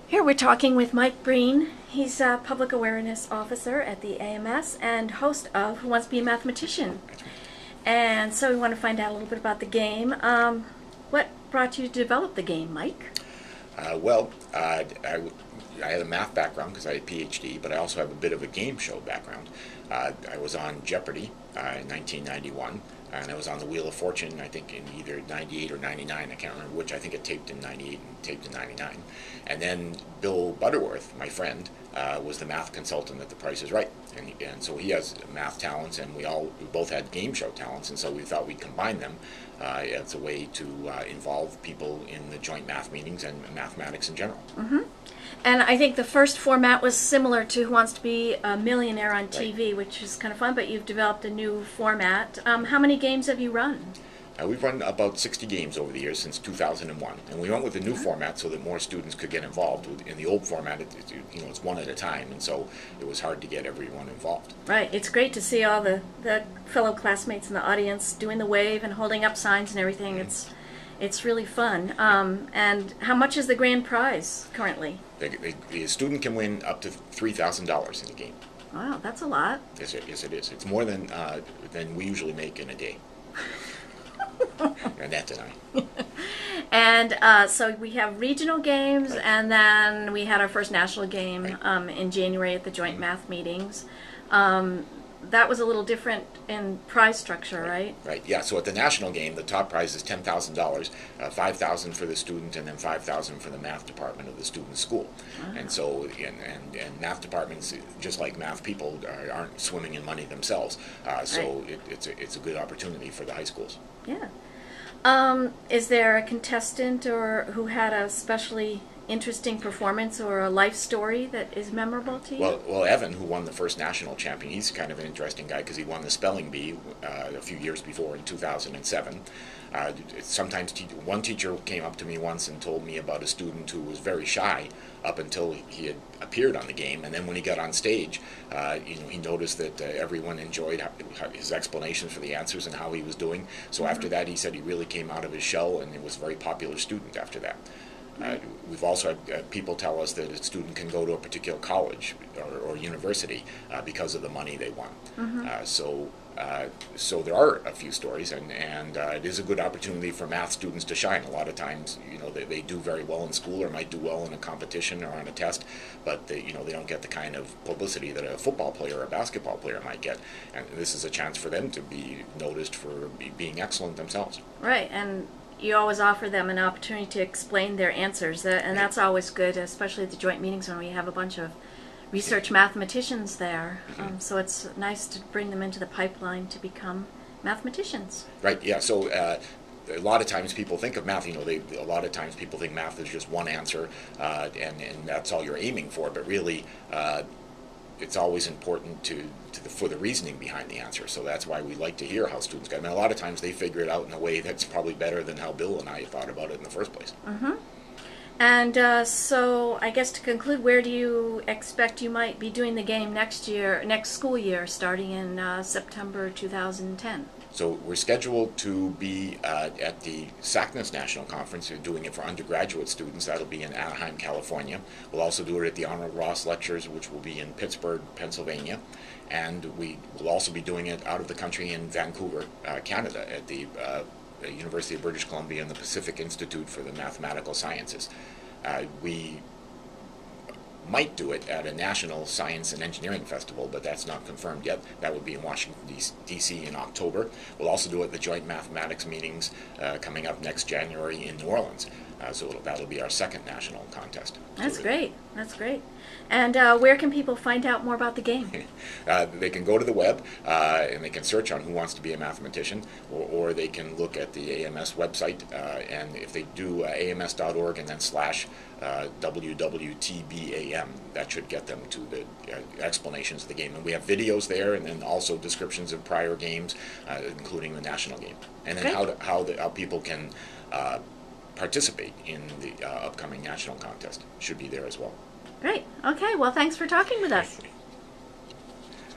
Here we're talking with Mike Breen. He's a public awareness officer at the AMS and host of Who Wants to Be a Mathematician. And so we want to find out a little bit about the game. What brought you to develop the game, Mike? I had a math background because I had a PhD, but I also have a bit of a game show background. I was on Jeopardy! In 1991, and I was on the Wheel of Fortune, I think in either 98 or 99, I can't remember which. I think it taped in 98 and taped in 99. And then Bill Butterworth, my friend, was the math consultant at The Price is Right. And so he has math talents, and we both had game show talents, and so we thought we'd combine them as a way to involve people in the joint math meetings and mathematics in general. Mm-hmm. And I think the first format was similar to Who Wants to Be a Millionaire on TV, right, which is kind of fun, but you've developed a new format. How many games have you run? We've run about 60 games over the years since 2001, and we went with a new format so that more students could get involved. In the old format, it's one at a time, and so it was hard to get everyone involved. Right. It's great to see all the fellow classmates in the audience doing the wave and holding up signs and everything. Mm-hmm. It's really fun. And how much is the grand prize currently? The student can win up to $3,000 in the game. Wow, that's a lot. Yes, it is. It's more than we usually make in a day. And that tonight. And so we have regional games, right, and then we had our first national game, right, in January at the joint math meetings. That was a little different in prize structure, right? Right. Yeah. So at the national game, the top prize is $10,000, $5,000 for the student, and then $5,000 for the math department of the student's school. Wow. And so, and math departments, just like math people, aren't swimming in money themselves. So right, it's a good opportunity for the high schools. Yeah. Is there a contestant or who had a especially interesting performance or a life story that is memorable to you? Well, Evan, who won the first national champion, he's kind of an interesting guy because he won the spelling bee a few years before in 2007. Sometimes one teacher came up to me once and told me about a student who was very shy up until he had appeared on the game, and then when he got on stage, he noticed that everyone enjoyed his explanations for the answers and how he was doing. So mm-hmm, after that, he said he really came out of his shell, and he was a very popular student after that. We've also had people tell us that a student can go to a particular college or university because of the money they won. Mm-hmm. So there are a few stories, and it is a good opportunity for math students to shine. A lot of times, they do very well in school or might do well in a competition or on a test, but they don't get the kind of publicity that a football player or a basketball player might get. And this is a chance for them to be noticed for being excellent themselves. Right, and you always offer them an opportunity to explain their answers, and that's always good, especially at the joint meetings when we have a bunch of research mathematicians there. So it's nice to bring them into the pipeline to become mathematicians. Right, yeah, so a lot of times people think of math, a lot of times people think math is just one answer, and that's all you're aiming for, but really it's always important for the reasoning behind the answer. So that's why we like to hear how students get it. I mean, a lot of times they figure it out in a way that's probably better than how Bill and I thought about it in the first place. Mm-hmm. And so I guess to conclude, where do you expect you might be doing the game next school year, starting in September 2010? So we're scheduled to be at the SACNAS National Conference. We're doing it for undergraduate students. That'll be in Anaheim, California. We'll also do it at the Arnold Ross Lectures, which will be in Pittsburgh, Pennsylvania. And we will also be doing it out of the country in Vancouver, Canada, at the University of British Columbia and the Pacific Institute for the Mathematical Sciences. We might do it at a national science and engineering festival, but that's not confirmed yet. That would be in Washington, D.C. in October. We'll also do it at the joint mathematics meetings coming up next January in New Orleans. So that'll be our second national contest. That's great. That's great. And where can people find out more about the game? They can go to the web and they can search on Who Wants to Be a Mathematician, or they can look at the AMS website, and if they do ams.org and then /WWTBAM, that should get them to the explanations of the game. And we have videos there, and then also descriptions of prior games, including the national game. And then how people can participate in the upcoming national contest should be there as well. Great. Okay, well, thanks for talking with us.